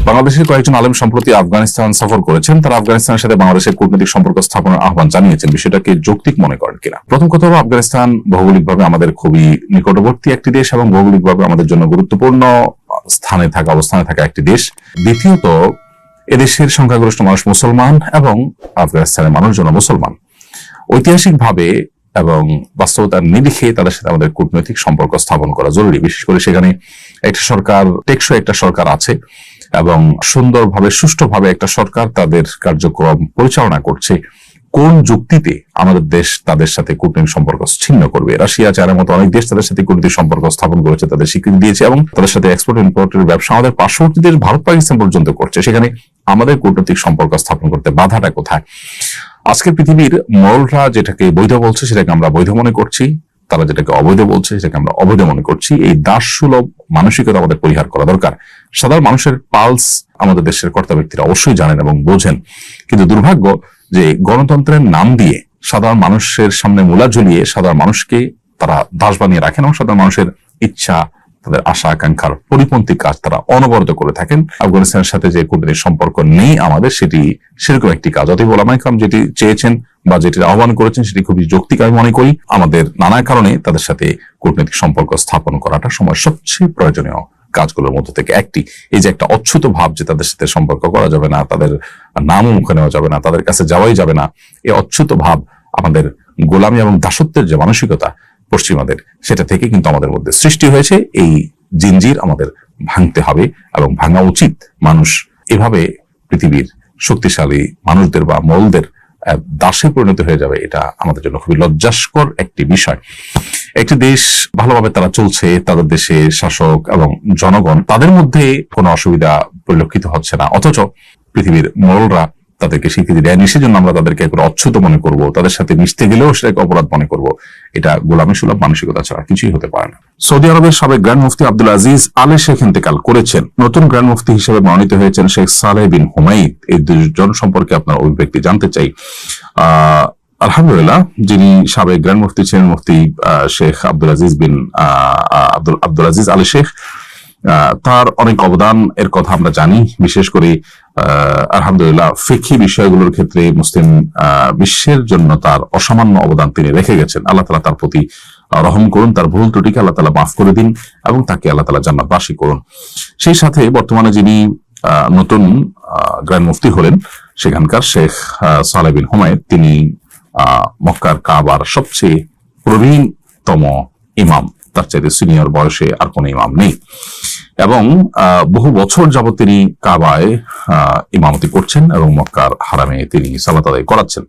বাংলাদেশের কয়েকজন আলেম সম্প্রতি আফগানিস্তান সফর করেছেন। তারা আফগানিস্তানের সাথে বাংলাদেশের কূটনৈতিক সম্পর্ক স্থাপনের আহ্বান জানিয়েছেন। বিষয়টাকে যৌক্তিক মনে করেন কিনা? প্রথম কথা হলো, আফগানিস্তান ভৌগোলিকভাবে আমাদের খুবই নিকটবর্তী একটি দেশ এবং ভৌগোলিকভাবে আমাদের জন্য গুরুত্বপূর্ণ অবস্থানে থাকা একটি দেশ। দ্বিতীয়ত, এদেশের সংখ্যাগরিষ্ঠ মানুষ মুসলমান এবং আফগানিস্তানের মানুষজন মুসলমান। ঐতিহাসিকভাবে এবং বাস্তবতার নিরিখে তাদের সাথে আমাদের কূটনৈতিক সম্পর্ক স্থাপন করা জরুরি। বিশেষ করে সেখানে একটা সরকার, টেকসই একটা সরকার আছে এবং সুন্দরভাবে সুষ্ঠুভাবে একটা সরকার তাদের কার্যক্রম পরিচালনা করছে। কোন যুক্তিতে আমাদের দেশ তাদের সাথে কূটনৈতিক সম্পর্ক ছিন্ন করবে? রাশিয়া, চায়নার মতো অনেক দেশ তাদের সাথে কূটনৈতিক সম্পর্ক স্থাপন করেছে, তাদের স্বীকৃতি দিয়েছে এবং তাদের সাথে এক্সপোর্ট ইম্পোর্টের ব্যবসা আমাদের পার্শ্ববর্তী দেশ ভারত পাকিস্তান পর্যন্ত করছে। সেখানে আমাদের কূটনৈতিক সম্পর্ক স্থাপন করতে বাধাটা কোথায়? আজকের পৃথিবীর মোড়লরা যেটাকে বৈধ বলছে সেটাকে আমরা বৈধ মনে করছি, তারা যেটাকে অবৈধ বলছে সেটাকে আমরা অবৈধ মনে করছি। এই দাসসুলভ মানসিকতা আমাদের পরিহার করা দরকার। সাধারণ মানুষের পালস আমাদের দেশের কর্তা ব্যক্তিরা অবশ্যই জানেন এবং বোঝেন, কিন্তু দুর্ভাগ্য যে গণতন্ত্রের নাম দিয়ে সাধারণ মানুষের সামনে মূলা ঝুলিয়ে সাধারণ মানুষকে তারা দাস বানিয়ে রাখেন এবং সাধারণ মানুষের ইচ্ছা, তাদের আশা আকাঙ্ক্ষার পরিপন্থী কাজ তারা অনবরত করে থাকেন। আফগানিস্তানের সাথে যে কূটনৈতিক সম্পর্ক নেই আমাদের, সেটি সেরকম একটি কাজ। অতএব ওলামায়ে কেরাম যেটি চেয়েছেন বা যেটি আহ্বান করেছেন সেটি খুবই যৌক্তিক আমি মনে করি। আমাদের নানা কারণে তাদের সাথে কূটনৈতিক সম্পর্ক স্থাপন করাটা সময় সবচেয়ে প্রয়োজনীয় কাজগুলোর মধ্যে থেকে একটি। এই যে একটা অচ্ছুত ভাব যে তাদের সাথে সম্পর্ক করা যাবে না, তাদের নামও মুখে নেওয়া যাবে না, তাদের কাছে যাওয়াই যাবে না, এই অচ্ছুত ভাব আমাদের গোলামী এবং দাসত্বের যে মানসিকতা পশ্চিমাদের, সেটা থেকে কিন্তু আমাদের মধ্যে সৃষ্টি হয়েছে। এই জিনজির আমাদের ভাঙতে হবে এবং ভাঙা উচিত। মানুষ এভাবে পৃথিবীর শক্তিশালী মানুষদের বা মোলদের দাসে পরিণত হয়ে যাবে, এটা আমাদের জন্য খুবই লজ্জাস্কর একটি বিষয়। একটি দেশ ভালোভাবে তারা চলছে, তাদের দেশে শাসক এবং জনগণ তাদের মধ্যে কোনো অসুবিধা পরিলক্ষিত হচ্ছে না, অথচ পৃথিবীর মোড়লরা তাদেরকে স্বীকৃতি দেয়নি। সেজন্য আমরা তাদেরকে একবার অচ্ছুত মনে করব, তাদের সাথে মিশতে গেলেও সেটাকে অপরাধ মনে করব। এটা গোলামী সুলভ মানসিকতা ছাড়া কিছুই হতে পারে না। সৌদি আরবের সাবেক গ্র্যান্ড মুফতি আব্দুল আজিজ আলে শেখ ইন্তেকাল করেছেন। নতুন গ্র্যান্ড মুফতি হিসেবে মনোনীত হয়েছেন শেখ সালেহ বিন হুমাইদ। এই দুজন সম্পর্কে আপনার অভিব্যক্তি জানতে চাই। আলহামদুলিল্লাহ, যিনি সাবেক গ্র্যান্ড মুফতি ছিলেন, মুফতি শেখ আব্দুল আজিজ আলে শেখ, তার অনেক অবদান এর কথা আমরা জানি। বিশেষ করে আলহামদুলিল্লাহ ফিকহি বিষয়গুলোর ক্ষেত্রে মুসলিম বিশ্বের জন্য তার অসামান্য অবদান তিনি রেখে গেছেন। আল্লাহ তাআলা তার প্রতি রহম করুন, তার ভুল ত্রুটিকে আল্লাহ তাআলা মাফ করে দিন এবং তাকে আল্লাহ তাআলা জান্নাতবাসী করুন। সেই সাথে বর্তমানে যিনি নতুন গ্র্যান্ড মুফতি হলেন সেখানকার শেখ সালেহ বিন হুমায়দ, তিনি মক্কার কাবার সবচেয়ে প্রবীণতম ইমাম। তার চাইতে সিনিয়র বয়সে আর কোন ইমাম নেই এবং বহু বছর যাবত তিনি কাবায় ইমামতি করছেন এবং মক্কার হারামে তিনি সালাত আদায় করাচ্ছেন।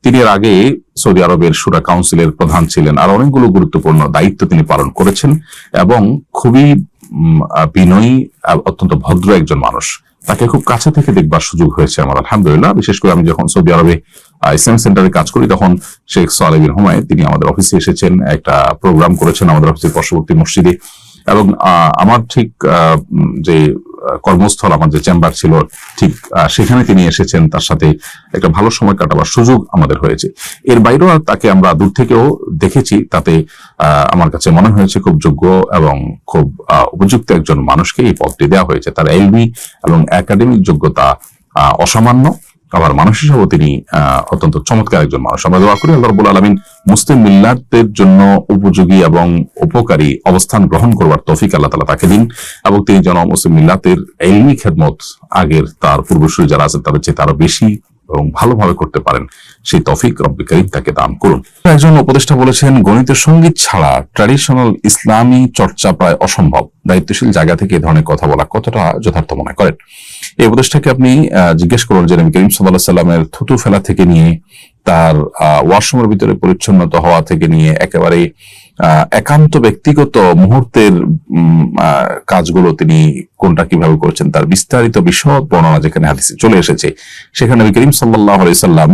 তিনি এর আগে সৌদি আরবের শুরা কাউন্সিলের প্রধান ছিলেন, আর অনেকগুলো গুরুত্বপূর্ণ দায়িত্ব তিনি পালন করেছেন এবং খুবই বিনয়ী, অত্যন্ত ভদ্র একজন মানুষ। তাকে খুব কাছে থেকে দেখবার সুযোগ হয়েছে আমার, আলহামদুলিল্লাহ। বিশেষ করে আমি যখন সৌদি আরবে ইসলাম সেন্টারে কাজ করি তখন শেখ সালেহ বিন হুমায়দ তিনি আমাদের অফিসে এসেছেন, একটা প্রোগ্রাম করেছেন আমাদের অফিসের পার্শ্ববর্তী মসজিদে এবং আমার ঠিক যে কর্মস্থল, আমার যে চেম্বার ছিল ঠিক সেখানে তিনি এসেছেন। তার সাথে একটা ভালো সময় কাটাবার সুযোগ আমাদের হয়েছে। এর বাইরেও তাকে আমরা দূর থেকেও দেখেছি, তাতে আমার কাছে মনে হয়েছে খুব যোগ্য এবং খুব উপযুক্ত একজন মানুষকে এই পদটি দেওয়া হয়েছে। তার এলবি এবং একাডেমিক যোগ্যতা অসামান্য, আবার মানুষ হিসেবেও তিনি অত্যন্ত চমৎকার একজন মানুষ। আমরা দোয়া করি আল্লাহ রাব্বুল আলামিন মুসলিম মিল্লাতের জন্য উপযোগী এবং উপকারী অবস্থান গ্রহণ করবার তৌফিক আল্লাহ তাআলা তাকে দিন এবং তিনি যেন মুসলিম মিল্লাতের ইলমি খেদমত আগের তার পূর্বসূরি যারা আছেন তাদের চেয়ে আরো বেশি এবং ভালোভাবে করতে পারেন, সেই তৌফিক রব্বুল কারীম তাকে দান করুন। একজন উপদেষ্টা বলেছেন, গণিত সঙ্গীত ছাড়া ট্র্যাডিশনাল ইসলামী চর্চা প্রায় অসম্ভব। দায়িত্বশীল জায়গা থেকে এই ধরনের কথা বলা কতটা যথার্থ মনে করেন? এই উপদেষ্টাকে আপনি জিজ্ঞেস করুন যে নবী করিম সাল্লাল্লাহু আলাইহি সাল্লামের থুতু ফেলা থেকে নিয়ে তার ওয়াশরুমের ভিতরে পরিচ্ছন্নত হওয়া থেকে নিয়ে একেবারে একান্ত ব্যক্তিগত মুহূর্তের কাজগুলো তিনি কোনটা কিভাবে করেছেন তার বিস্তারিত বিশদ বর্ণনা যেখানে হাদিসে চলে এসেছে, সেখানে নবী করিম সাল্লাল্লাহু আলাইহি সাল্লাম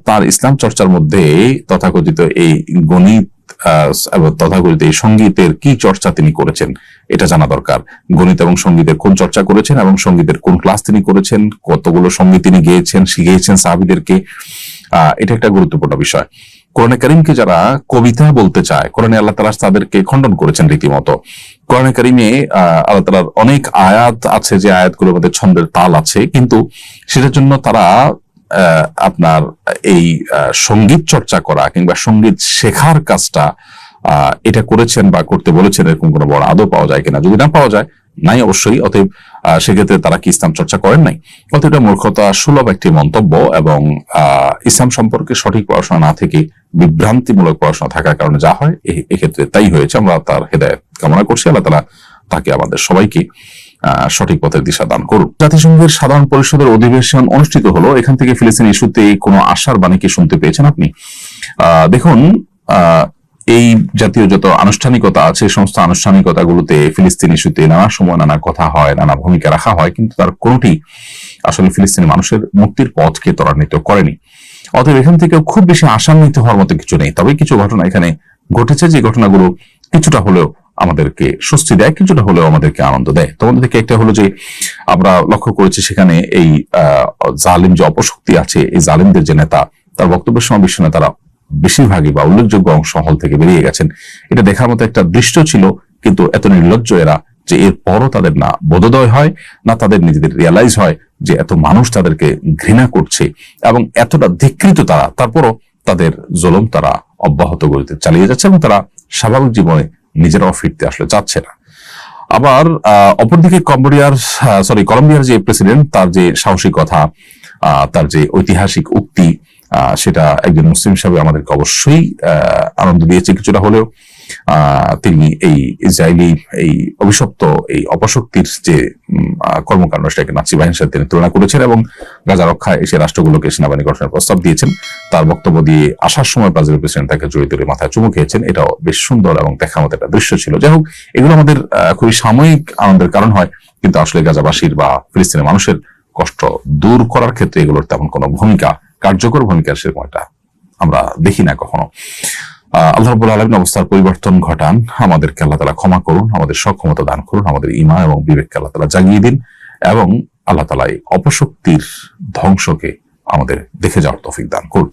তার ইসলাম চর্চার মধ্যে তথাকথিত এই গণিত তথাকথিত এই সঙ্গীতের কি চর্চা তিনি করেছেন এটা জানা দরকার। গণিত এবং সঙ্গীতের কোন চর্চা করেছেন এবং সঙ্গীতের কোন ক্লাস তিনি করেছেন, কতগুলো সঙ্গীত তিনি গেয়েছেন, শিখিয়েছেন সাহাবীদেরকে, এটা একটা গুরুত্বপূর্ণ বিষয়। কোরআনে কারীমকে যারা কবিতা বলতে চায়, কোরআনে আল্লাহ তাআলা তাদেরকে খণ্ডন করেছেন রীতিমতো। কোরআনে কারীমে আল্লাহ তাআলার অনেক আয়াত আছে যে আয়াতগুলোর মধ্যে ছন্দের তাল আছে, কিন্তু সেটার জন্য তারা আপনার এই সঙ্গীত চর্চা করা কিংবা সঙ্গীত শেখার কাজটা এটা করেছেন বা করতে বলেছেন, এরকম কোনো বড় আদৌ পাওয়া যায় কিনা। যদি না পাওয়া যায়, নাই অবশ্যই, অতএব সেক্ষেত্রে তারা কি ইসলাম চর্চা করেন নাই? অতএব এটা মূর্খতা সুলভ একটি মন্তব্য, এবং ইসলাম সম্পর্কে সঠিক পড়াশোনা না থেকে বিভ্রান্তিমূলক পড়াশোনা থাকার কারণে যা হয় এক্ষেত্রে তাই হয়েছে। আমরা তার হেদায়েত কামনা করছি, আল্লাহ তাআলা তাকে আমাদের সবাইকে সঠিক পথের দিশা দান করুন। জাতিসংঘের সাধারণ পরিষদের অধিবেশন অনুষ্ঠিত হলো, এখান থেকে ফিলিস্তিন ইস্যুতে কোনো আশার বাণী কি শুনতে পেয়েছেন আপনি? দেখুন, এই জাতীয় যত আনুষ্ঠানিকতা আছে, সমস্ত আনুষ্ঠানিকতাগুলোতে ফিলিস্তিন ইস্যুতে নানা সময় নানা কথা হয়, নানা ভূমিকা রাখা হয়, কিন্তু তার কোনোটি আসলে ফিলিস্তিনি মানুষের মুক্তির পথকে ত্বরান্বিত করেনি। অতএব এখান থেকে খুব বেশি আশান্বিত হওয়ার মতো কিছু নেই। তবে কিছু ঘটনা এখানে ঘটেছে, যে ঘটনাগুলো কিছুটা হলেও আমাদেরকে স্বস্তি দেয়, কিছুটা হলেও আমাদেরকে আনন্দ দেয়। তোমাদের থেকে একটা হলো যে আমরা লক্ষ্য করেছি সেখানে এই জালিম যে অপশক্তি আছে, এই জালিমদের যে নেতা, তার বক্তব্যের সময় বিশ্ব নেতারা বেশিরভাগই বা উল্লেখযোগ্য অংশ হল থেকে বেরিয়ে গেছেন। এটা দেখার মতো একটা দৃশ্য ছিল, কিন্তু এত নির্লজ্জ এরা যে এরপরও তাদের না বোধোদয় হয়, না তাদের নিজেদের রিয়ালাইজ হয় যে এত মানুষ তাদেরকে ঘৃণা করছে এবং এতটা ধিক্কৃত তারা, তারপরও তাদের জুলুম তারা অব্যাহত গতিতে চালিয়ে যাচ্ছে এবং তারা স্বাভাবিক জীবনে নিজেরাও ফিরতে আসলে চাচ্ছে না। আবার অপরদিকে কলম্বিয়ার যে প্রেসিডেন্ট, তার যে সাহসিকতা, তার যে ঐতিহাসিক উক্তি, সেটা একজন মুসলিম হিসাবে আমাদেরকে অবশ্যই আনন্দ দিয়েছে কিছুটা হলেও। তিনি এই ইসরায়েলি এই অভিশপ্ত এই অপশক্তির যে কর্মকাণ্ড, সেটাকে নাৎসি বাহিনীর সাথে তিনি তুলনা করেছেন এবং গাজা রক্ষায় এসে রাষ্ট্রগুলোকে সেনাবাহিনী গঠনের প্রস্তাব দিয়েছেন। তার বক্তব্য দিয়ে আসার সময় ব্রাজিলের প্রেসিডেন্ট তাকে জড়িয়ে ধরে মাথায় চুমু খেয়েছেন। এটাও বেশ সুন্দর এবং দেখার মতো একটা দৃশ্য ছিল। যাই হোক, এগুলো আমাদের খুবই সাময়িক আনন্দের কারণ হয়, কিন্তু আসলে গাজাবাসীর বা ফিলিস্তিনের মানুষের কষ্ট দূর করার ক্ষেত্রে এগুলোর তেমন কোনো কার্যকর ভূমিকা সেরকম একটা আমরা দেখি না কখনো। আল্লাহ রাব্বুল আলামিন অবস্থার পরিবর্তন ঘটান, আমাদেরকে আল্লাহ তাআলা ক্ষমা করুন, আমাদের সক্ষমতা দান করুন, আমাদের ঈমান এবং বিবেককে আল্লাহ তাআলা জাগিয়ে দিন, এবং আল্লাহ তাআলা এই অপশক্তির ধ্বংসকে আমাদের দেখে যাওয়ার তৌফিক দান করুন।